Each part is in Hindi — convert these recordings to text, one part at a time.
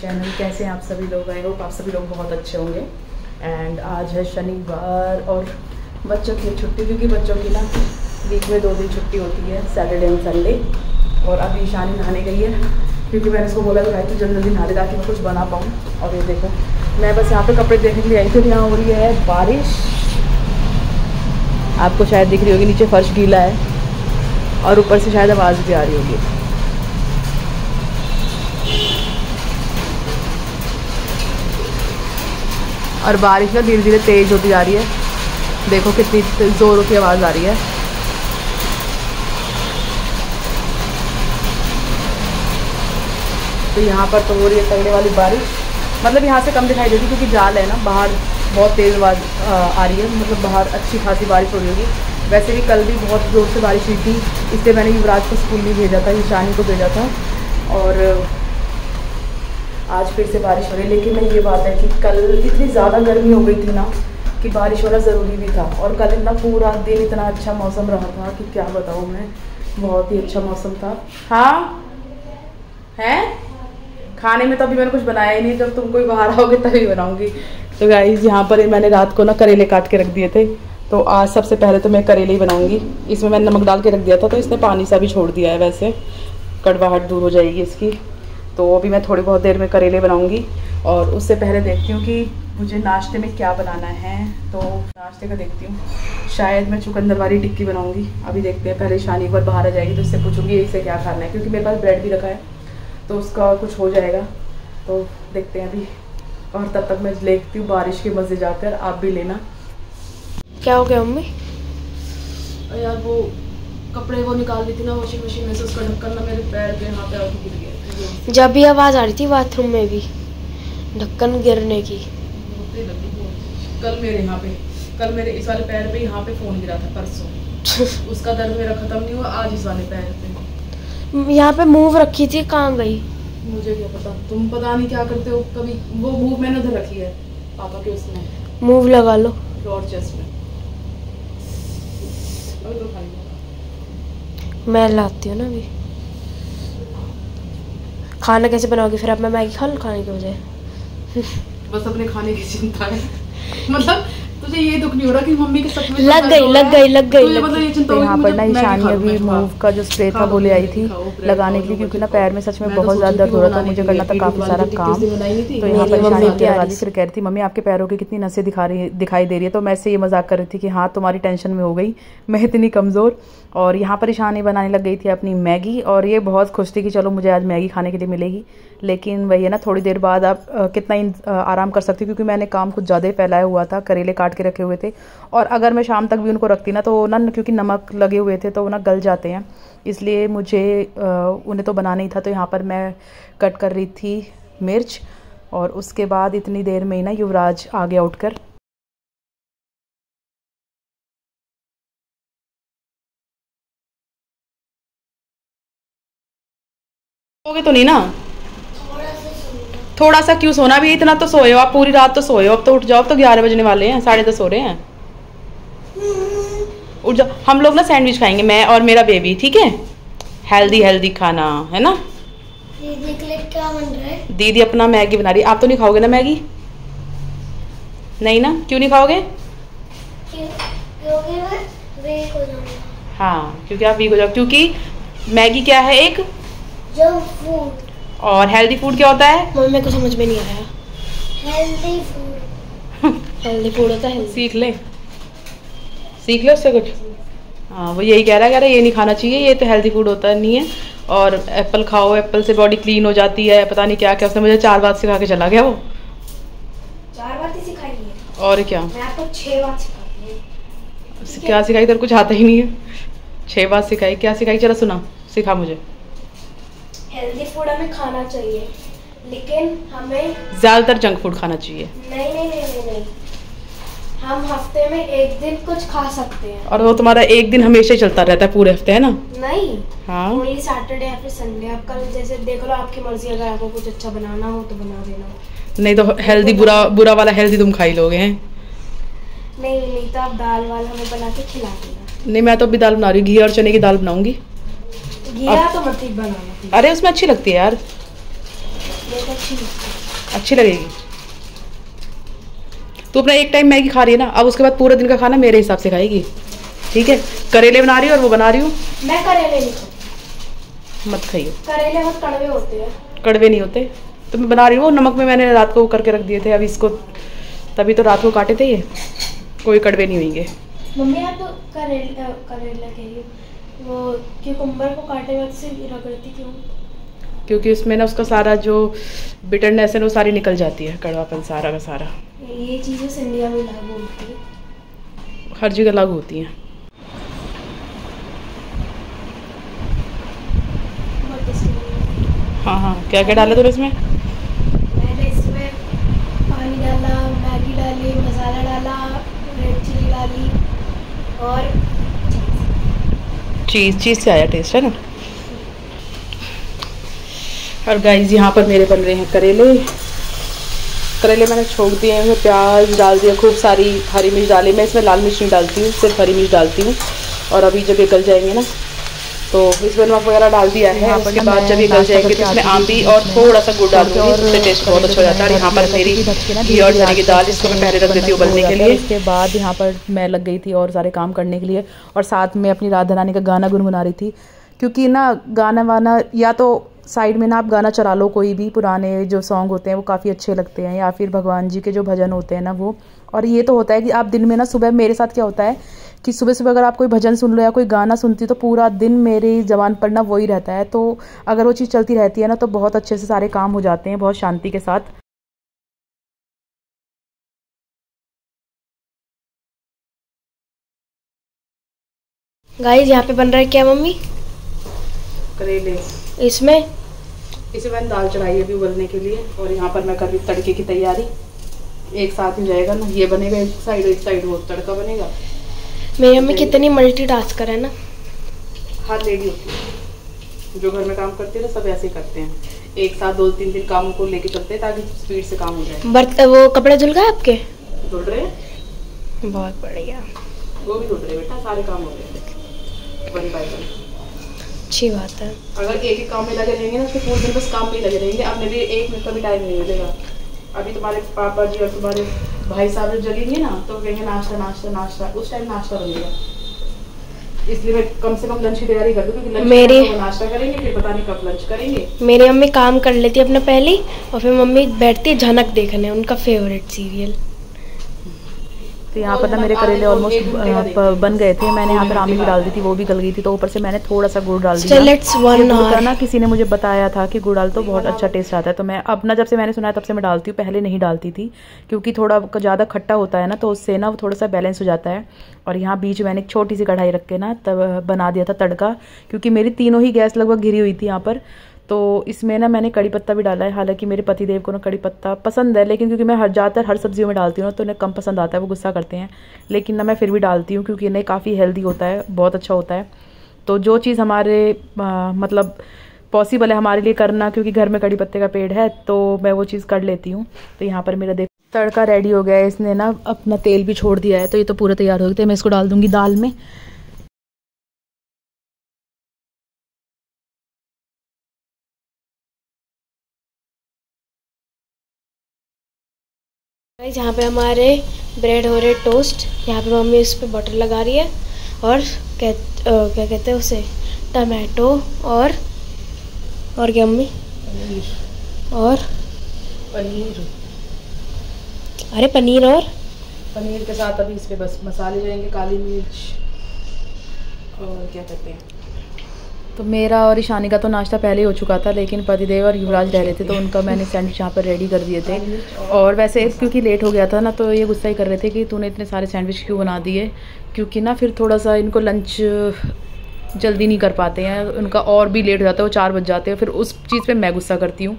चैनल। कैसे हैं आप सभी लोग? आई होप आप सभी लोग बहुत अच्छे होंगे। एंड आज है शनिवार और बच्चों की छुट्टी, क्योंकि बच्चों की ना वीक में 2 दिन छुट्टी होती है, सैटरडे एंड संडे। और अभी ईशानी नहाने गई है, क्योंकि मैंने उसको बोला कि भाई तू जल्दी जल्दी नहा दे ताकि मैं कुछ बना पाऊँ। और ये देखो, मैं बस यहाँ पे कपड़े देखने के लिए आई थी। यहाँ हो रही है बारिश, आपको शायद दिख रही होगी, नीचे फर्श गीला है और ऊपर से शायद आवाज़ भी आ रही होगी। और बारिश ना धीरे धीरे तेज़ होती जा रही है, देखो कितनी ज़ोरों की आवाज़ आ रही है। तो यहाँ पर तो हो रही है तगड़े वाली बारिश, मतलब यहाँ से कम दिखाई देती क्योंकि जाल है ना, बाहर बहुत तेज़ आवाज़ आ रही है, मतलब बाहर अच्छी खासी बारिश हो रही होगी। वैसे भी कल भी बहुत ज़ोर से बारिश हुई थी, इसलिए मैंने युवराज को स्कूल नहीं भेजा था, ईशानी को भेजा था। और आज फिर से बारिश हो रही है। लेकिन ये बात है कि कल इतनी ज़्यादा गर्मी हो गई थी ना कि बारिश होना ज़रूरी भी था। और कल इतना पूरा दिन इतना अच्छा मौसम रहा था कि क्या बताऊँ मैं, बहुत ही अच्छा मौसम था। हाँ है, खाने में तो अभी मैंने कुछ बनाया ही नहीं, जब तुम कोई बाहर आओगे तभी बनाऊँगी। तो गाइस यहाँ पर मैंने रात को ना करेले काट के रख दिए थे, तो आज सबसे पहले तो मैं करेले ही बनाऊँगी। इसमें मैंने नमक डाल के रख दिया था, तो इसने पानी सा भी छोड़ दिया है, वैसे कड़वाहट दूर हो जाएगी इसकी। तो अभी मैं थोड़ी बहुत देर में करेले बनाऊंगी। और उससे पहले देखती हूँ कि मुझे नाश्ते में क्या बनाना है। तो नाश्ते का देखती हूँ, शायद मैं चुकंदर वाली टिक्की बनाऊंगी। अभी देखते हैं, पहले शानी एक बार बाहर आ जाएगी तो उससे पूछूंगी इसे क्या खाना है, क्योंकि मेरे पास ब्रेड भी रखा है तो उसका कुछ हो जाएगा। तो देखते हैं अभी, और तब तक मैं देखती हूँ बारिश के मज़े जाकर, आप भी लेना। क्या हो गया मम्मी? यार वो कपड़े वो निकाल दी थी ना वॉशिंग मशीन में से, उसका ढक्कन ना मेरे पैर पे यहाँ पे आके गिर गया। जब भी आवाज आ रही थी बाथरूम में भी ढक्कन गिरने की। कल मेरे इस वाले पैर पे यहाँ पे फोन गिरा था परसों। उसका दर्द मेरा खत्म नहीं हुआ, आज इस वाले पैर पे। यहाँ पे मूव रखी थी, कहाँ गई? मुझे क्या पता, तुम पता नहीं क्या करते हो। कभी वो मूव मैंने उधर रखी है पापा के उसमें, मूव लगा लो डोर चेस्ट में। मैं लाती हूँ ना अभी। खाना कैसे बनाओगी फिर? अब मैं मैगी खा लूँ खाने के बजाय? बस अपने खाने की चिंता है। मतलब तुझे ये दुख नहीं हो रहा कि मम्मी के सच में लग गई। मतलब ये चिंता। यहाँ पर ना ईशानी अभी मूव का जो स्प्रे था वो ले आई थी लगाने के लिए, क्योंकि ना पैर में सच में बहुत ज़्यादा दर्द हो रहा था, मुझे करना था काफ़ी सारा काम। तो यहाँ पर ईशानी क्या लगा दी, फिर कह रही थी मम्मी आपके पैरों की कितनी नसें दिखाई दे रही है। तो मैं से ये मजाक कर रही थी कि हाँ तुम्हारी टेंशन में हो गई मैं इतनी कमज़ोर। और यहाँ पर ईशानी बनाने लग गई थी अपनी मैगी, और ये बहुत खुश थी कि चलो मुझे आज मैगी खाने के लिए मिलेगी। लेकिन वही है ना, थोड़ी देर बाद आप कितना ही आराम कर सकती, क्योंकि मैंने काम कुछ ज़्यादा ही फैलाया हुआ था, करेले काट के रखे हुए थे। और अगर मैं शाम तक भी उनको रखती ना तो ना, क्योंकि नमक लगे हुए थे तो वो ना गल जाते हैं, इसलिए मुझे उन्हें तो बनाना ही था। तो यहाँ पर मैं कट कर रही थी मिर्च, और उसके बाद इतनी देर में ही ना युवराज आ गया उठकर। सोओगे तो नहीं ना? थोड़ा सा क्यों सोना, भी इतना तो सोए हो आप, पूरी रात तो सोए हो। अब तो उठ जाओ, अब तो 11 बजने वाले हैं, 10:30 हो रहे हैं। उठ जाओ, हम लोग ना सैंडविच खाएंगे, मैं और मेरा बेबी, ठीक है? हेल्दी खाना है ना। दीदी के लिए क्या बन रहा है? दीदी अपना मैगी बना रही है। आप तो नहीं खाओगे ना मैगी? नहीं ना, क्यों नहीं खाओगे? क्योंकि मैं वीक हो जाऊंगा। हाँ, क्योंकि आप वीक हो जाओ, क्योंकि मैगी क्या है, एक जंक फूड। और हेल्दी फूड क्या होता है? मम्मी मेरे को समझ में नहीं आया। हेल्दी फूड होता है। सीख ले उससे कुछ। हाँ, वो यही कह रहा है ये नहीं खाना चाहिए, ये तो हेल्दी फूड होता नहीं है। और एप्पल खाओ, एप्पल से बॉडी क्लीन हो जाती है, पता नहीं क्या क्या। उसने मुझे 4 बात सिखा के चला गया। वो 4 बातें सिखाई है। और क्या, मैं आपको 6 बात सिखाती हूँ। क्या सिखाई? तेरे कुछ आता ही नहीं है। 6 बात सिखाई? क्या सिखाई? चलो सुना, सिखा मुझे। हेल्दी फूड हमें खाना चाहिए, लेकिन हमें ज्यादातर जंक फूड खाना चाहिए। नहीं, हम हफ्ते में 1 दिन कुछ खा सकते हैं। और वो तुम्हारा 1 दिन हमेशा ही चलता रहता है, पूरे हफ्ते, है ना? नहीं, हाँ, ओनली सैटरडे या फिर संडे। आप कल जैसे देख लो, आपकी मर्जी, अगर आपको कुछ अच्छा बनाना हो तो बना देना, नहीं तो हेल्दी बुरा वाला हेल्दी तुम खा ही लोगे हैं। नहीं तो आप दाल वाल हमें बना के खिला देना। नहीं, मैं तो अभी दाल बना रही हूँ, घी और चने की दाल बनाऊंगी। घिया तो मत ही बनाना। अरे उसमें अच्छी लगती है यार। ये तो अच्छी लगती है। अच्छी लगेगी। तू अपना एक टाइम मैगी खा रही है ना, अब उसके बाद पूरे दिन का खाना मेरे हिसाब से खाएगी, ठीक है? करेले बना रही हूँ और वो बना रही हूँ। मैं करेले नहीं खाती। मत खाइयो, करेले बहुत कड़वे होते हैं। कड़वे नहीं होते। तो मैं बना रही हूँ, नमक में मैंने रात को करके रख दिए थे, अब इसको तभी तो रात को काटे थे ये, कोई कड़वे नहीं होंगे। मम्मी आप करेला कहिए, वो क्यूकम्बर को काटे वक्त से रगड़ती क्यों? क्योंकि उसमें ना उसका सारा जो बिटरनेस है वो सारी निकल जाती है, कड़वापन सारा का सारा। ये चीज़ें इंडिया में लागू होती है, हर जगह लागू होती हैं। हाँ हाँ, क्या क्या डाला तूने इसमें? मैंने इसमें पानी डाला, मैगी डाली, मसाला डाला, रेड चिली डाली और चीज़ से आया टेस्ट, है ना? और गाइस यहाँ पर मेरे बन रहे हैं करेले मैंने छोड़ दिए हैं, प्याज डाल दिया, खूब सारी हरी मिर्च डाली। मैं इसमें लाल मिर्च नहीं डालती हूँ, सिर्फ हरी मिर्च डालती हूँ। और अभी जब ये गल जाएंगे ना तो इसमें नमक वगैरह डाल दिया है। उसके बाद जब ये गल जाएंगे तो इसमें आंवली और थोड़ा सा गुड़ डालूंगी, उससे टेस्ट बहुत अच्छा हो जाता है। और यहाँ पर मेरी घी और चने की दाल, इसको मैं पहले रख देती हूँ उबलने के लिए। इसके बाद यहाँ पर मैं लग गई थी और सारे काम करने के लिए, और साथ में अपनी राधा रानी का गाना गुनगुना रही थी। क्योंकि ना गाना वाना, या तो साइड में ना आप गाना चला लो, कोई भी पुराने जो सॉन्ग होते हैं वो काफ़ी अच्छे लगते हैं, या फिर भगवान जी के जो भजन होते हैं ना वो। और ये तो होता है कि आप दिन में ना सुबह, मेरे साथ क्या होता है कि सुबह सुबह अगर आप कोई भजन सुन लो या कोई गाना सुनती तो पूरा दिन मेरी ज़बान पर ना वही रहता है। तो अगर वो चीज़ चलती रहती है ना तो बहुत अच्छे से सारे काम हो जाते हैं, बहुत शांति के साथ। गाइस यहाँ पे बन रहा है क्या मम्मी? करेले। इसमें मैंने दाल चढ़ाई है अभी उबलने के लिए, और यहाँ पर मैं कर रही हूँ तड़के की तैयारी। एक साथ हो जाएगा ना, ये बनेगा एक साइड वो तड़का बनेगा। मेरी मम्मी कितनी मल्टीटास्कर है ना। हर लेडी होती है जो घर में काम करती है ना, सब ऐसे ही करते हैं, एक साथ 2-3 कामों को लेके चलते हैं ताकि स्पीड से काम हो जाए। वो कपड़े धुल गए आपके? धुल रहे हैं, बहुत बढ़िया। वो भी धुल रहे बेटा, सारे काम हो गए वन बाय वन। अच्छी बात है। अगर एक काम में लगे रहेंगे ना तो पूरे दिन बस काम में ही लगे रहेंगे, अब मेरे 1 मिनट का भी टाइम नहीं मिलेगा। अभी तुम्हारे पापा जी और तुम्हारे भाई साहब जब जगेंगे ना तो कहेंगे नाश्ता नाश्ता नाश्ता, उस टाइम नाश्ता बनेगा। इसलिए मैं कम से कम लंच की तैयारी कर दूँ, क्योंकि लंच नाश्ता करेंगे फिर पता नहीं कब लंच करेंगे। मेरी मम्मी काम कर लेती है अपना पहले, और फिर मम्मी बैठती है झनक देखने, उनका फेवरेट सीरियल। तो यहाँ पर ना मेरे करेले ऑलमोस्ट बन गए थे। मैंने यहाँ पर आमली भी डाल दी थी, वो भी गल गई थी, तो ऊपर से मैंने थोड़ा सा गुड़ डाल दिया। गुड़ का ना किसी ने मुझे बताया था कि गुड़ डाल तो बहुत अच्छा टेस्ट आता है, तो मैं अब ना जब से मैंने सुना है तब से मैं डालती हूँ, पहले नहीं डालती थी क्योंकि थोड़ा ज़्यादा खट्टा होता है ना, तो उससे ना वो थोड़ा सा बैलेंस हो जाता है। और यहाँ बीच मैंने एक छोटी सी कढ़ाई रख के ना तब बना दिया था तड़का, क्योंकि मेरी तीनों ही गैस लगभग घिरी हुई थी यहाँ पर। तो इसमें ना मैंने कड़ी पत्ता भी डाला है, हालांकि मेरे पतिदेव को ना कड़ी पत्ता पसंद है, लेकिन क्योंकि मैं ज़्यादातर हर सब्जियों में डालती हूँ ना तो उन्हें कम पसंद आता है, वो गुस्सा करते हैं। लेकिन ना मैं फिर भी डालती हूँ क्योंकि इन्हें काफ़ी हेल्दी होता है, बहुत अच्छा होता है। तो जो चीज़ हमारे मतलब पॉसिबल है हमारे लिए करना, क्योंकि घर में कड़ी पत्ते का पेड़ है, तो मैं वो चीज़ कर लेती हूँ। तो यहाँ पर मेरा देख तड़का रेडी हो गया है, इसने ना अपना तेल भी छोड़ दिया है, तो ये तो पूरा तैयार हो गया। मैं इसको डाल दूँगी दाल में। यहाँ पे हमारे ब्रेड हो रहे टोस्ट। यहाँ पे मम्मी इस पे बटर लगा रही है, और क्या कहते हैं उसे, टमाटो और क्या मम्मी? और पनीर। अरे पनीर, और पनीर के साथ अभी इस पे बस मसाले जाएंगे, काली मिर्च और क्या कहते हैं। तो मेरा और ईशानी का तो नाश्ता पहले ही हो चुका था, लेकिन पतिदेव और युवराज रह रहे थे तो उनका मैंने सैंडविच यहाँ पर रेडी कर दिए थे। और वैसे क्योंकि लेट हो गया था ना, तो ये गुस्सा ही कर रहे थे कि तूने इतने सारे सैंडविच क्यों बना दिए, क्योंकि ना फिर थोड़ा सा इनको लंच जल्दी नहीं कर पाते हैं, उनका और भी लेट हो जाता है, वो 4 बज जाते हैं। फिर उस चीज़ पर मैं गुस्सा करती हूँ।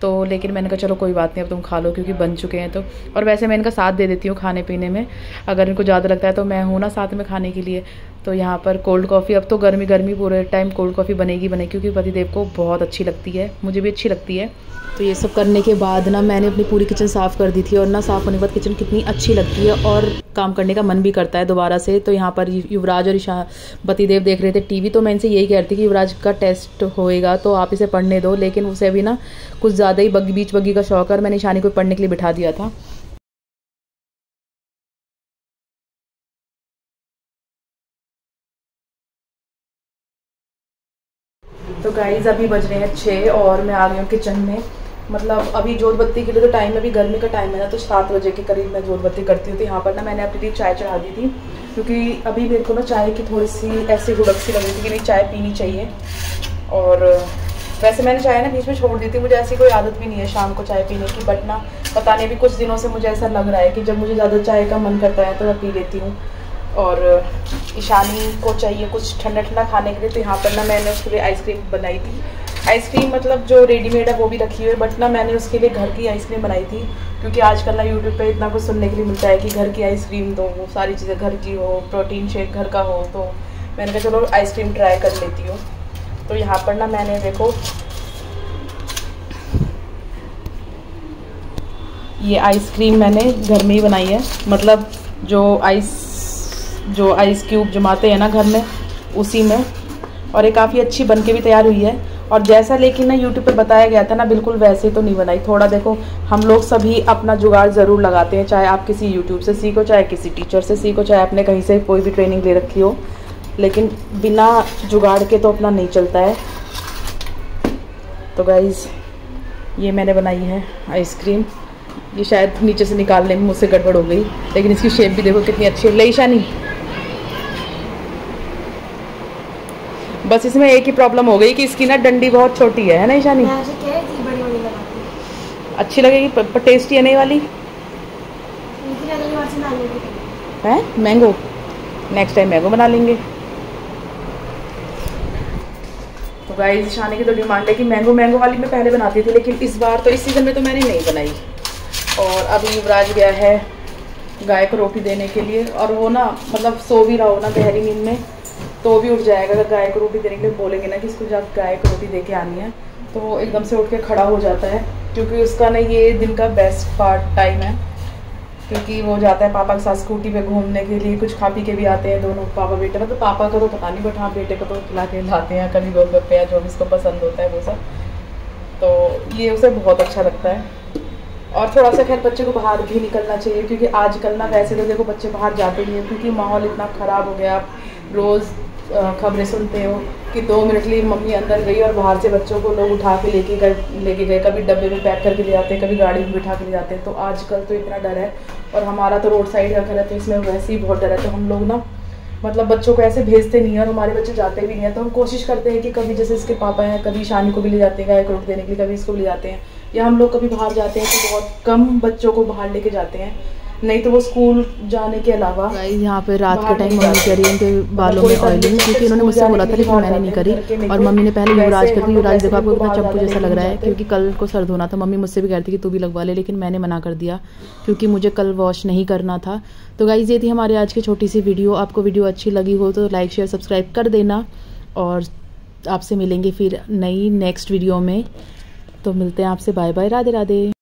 तो लेकिन मैंने कहा चलो कोई बात नहीं, अब तुम खा लो क्योंकि बन चुके हैं तो। और वैसे मैं इनका साथ दे देती हूँ खाने पीने में, अगर इनको ज़्यादा लगता है तो मैं हूँ ना साथ में खाने के लिए। तो यहाँ पर कोल्ड कॉफ़ी, अब तो गर्मी गर्मी पूरे टाइम कोल्ड कॉफ़ी बनेगी क्योंकि पतिदेव को बहुत अच्छी लगती है, मुझे भी अच्छी लगती है। तो ये सब करने के बाद ना मैंने अपनी पूरी किचन साफ़ कर दी थी, और ना साफ़ होने के बाद किचन कितनी अच्छी लगती है और काम करने का मन भी करता है दोबारा से। तो यहाँ पर युवराज और पतिदेव देख रहे थे टीवी, तो मैं इनसे यही कह रही थी कि युवराज का टेस्ट होएगा तो आप इसे पढ़ने दो, लेकिन उसे अभी ना कुछ ज़्यादा ही बीच बग्गी का शौक है और मैंने ईशानी को पढ़ने के लिए बिठा दिया था। तो गाइज़ अभी बज रहे हैं 6 और मैं आ गई हूँ किचन में। मतलब अभी जोत बत्ती के लिए तो टाइम है, अभी गर्मी का टाइम है ना, तो 7 बजे के करीब मैं जोत बत्ती करती हूँ। तो यहाँ पर ना मैंने अपने लिए चाय चढ़ा दी थी, क्योंकि अभी मेरे को ना चाय की थोड़ी सी ऐसी हुड़क सी लग रही थी कि नहीं चाय पीनी चाहिए। और वैसे मैंने चाय ना बीच में छोड़ दी थी, मुझे ऐसी कोई आदत भी नहीं है शाम को चाय पीने की, बट ना पता नहीं अभी कुछ दिनों से मुझे ऐसा लग रहा है कि जब मुझे ज़्यादा चाय का मन करता है तो मैं पी लेती हूँ। और ईशानी को चाहिए कुछ ठंडा ठंडा खाने के लिए, तो यहाँ पर ना मैंने उसके लिए आइसक्रीम बनाई थी। आइसक्रीम मतलब जो रेडीमेड है वो भी रखी हुई है, बट ना मैंने उसके लिए घर की आइसक्रीम बनाई थी, क्योंकि आजकल ना यूट्यूब पे इतना कुछ सुनने के लिए मिलता है कि घर की आइसक्रीम दो, वो सारी चीज़ें घर की हो, प्रोटीन शेक घर का हो, तो मैंने कहा चलो आइसक्रीम ट्राई कर लेती हूँ। तो यहाँ पर ना मैंने देखो ये आइसक्रीम मैंने घर में ही बनाई है, मतलब जो आइस क्यूब जमाते हैं ना घर में उसी में, और ये काफ़ी अच्छी बन के भी तैयार हुई है। और जैसा लेकिन ना यूट्यूब पे बताया गया था ना बिल्कुल वैसे तो नहीं बनाई, थोड़ा देखो हम लोग सभी अपना जुगाड़ ज़रूर लगाते हैं, चाहे आप किसी यूट्यूब से सीखो, चाहे किसी टीचर से सीखो, चाहे आपने कहीं से कोई भी ट्रेनिंग ले रखी हो, लेकिन बिना जुगाड़ के तो अपना नहीं चलता है। तो गाइज़ ये मैंने बनाई है आइसक्रीम, ये शायद नीचे से निकालने में मुझसे गड़बड़ हो गई, लेकिन इसकी शेप भी देखो कितनी अच्छी है। ले ईशानी, बस इसमें एक ही प्रॉब्लम हो गई कि इसकी ना डंडी बहुत छोटी है ना ईशानी? अच्छी लगेगी पर टेस्टी है नहीं वाली है। मैंगो, नेक्स्ट टाइम मैंगो बना लेंगे। तो गाइस ईशानी की तो डिमांड है कि मैंगो वाली मैं पहले बनाती थी, लेकिन इस बार तो इस सीज़न में तो मैंने नहीं बनाई। और अभी युवराज गया है गाय को रोटी देने के लिए, और वो ना मतलब सो भी रहा हो ना गहरी नींद में तो भी उठ जाएगा। अगर गाय को रोटी देने के लिए बोलेंगे ना कि इसको जब गाय को रोटी दे के आनी है, तो वो एकदम से उठ के खड़ा हो जाता है, क्योंकि उसका ना ये दिन का बेस्ट पार्ट टाइम है, क्योंकि वो जाता है पापा के साथ स्कूटी पे घूमने के लिए, कुछ खा पी के भी आते हैं दोनों पापा बेटे। मतलब पापा का तो पता नहीं, बट हाँ बेटे को तो खिला के लाते हैं, कभी गोलगप्पे या जो भी इसको पसंद होता है वो सब, तो ये उसे बहुत अच्छा लगता है। और थोड़ा सा खैर बच्चे को बाहर भी निकलना चाहिए, क्योंकि आजकल ना वैसे तो देखो बच्चे बाहर जाते नहीं हैं, क्योंकि माहौल इतना ख़राब हो गया। आप रोज़ खबरें सुनते हो कि 2 मिनट के लिए मम्मी अंदर गई और बाहर से बच्चों को लोग उठा के लेके गए, कभी डब्बे में पैक करके ले जाते हैं, कभी गाड़ी में बिठा के ले जाते हैं। तो आजकल तो इतना डर है, और हमारा तो रोड साइड का घर है तो इसमें वैसे ही बहुत डर है। तो हम लोग ना मतलब बच्चों को ऐसे भेजते नहीं है, और हमारे बच्चे जाते भी नहीं है। तो हम कोशिश करते हैं कि कभी जैसे इसके पापा हैं, कभी ईशानी को भी ले जाते हैं गाय को रोटी देने के लिए, कभी इसको भी ले जाते हैं, या हम लोग कभी बाहर जाते हैं तो बहुत कम बच्चों को बाहर लेके जाते हैं, नहीं तो वो स्कूल जाने के अलावा। यहाँ पे रात के टाइम मम्मी कह रही है उनके बालों में ऑयलिंग, क्योंकि उन्होंने मुझसे बोला था लेकिन मैंने नहीं करी, और मम्मी ने पहले युवराज कर दी। युवराज देखो आपको कितना चंपू जैसा लग रहा है, क्योंकि कल को सर्द होना था। मम्मी मुझसे भी कह रही थी कि तू भी लगवा ले, लेकिन मैंने मना कर दिया क्योंकि मुझे कल वॉश नहीं करना था। तो गाइस ये थी हमारी आज की छोटी सी वीडियो। आपको वीडियो अच्छी लगी हो तो लाइक शेयर सब्सक्राइब कर देना, और आपसे मिलेंगे फिर नई नेक्स्ट वीडियो में। तो मिलते हैं आपसे, बाय बाय, राधे राधे।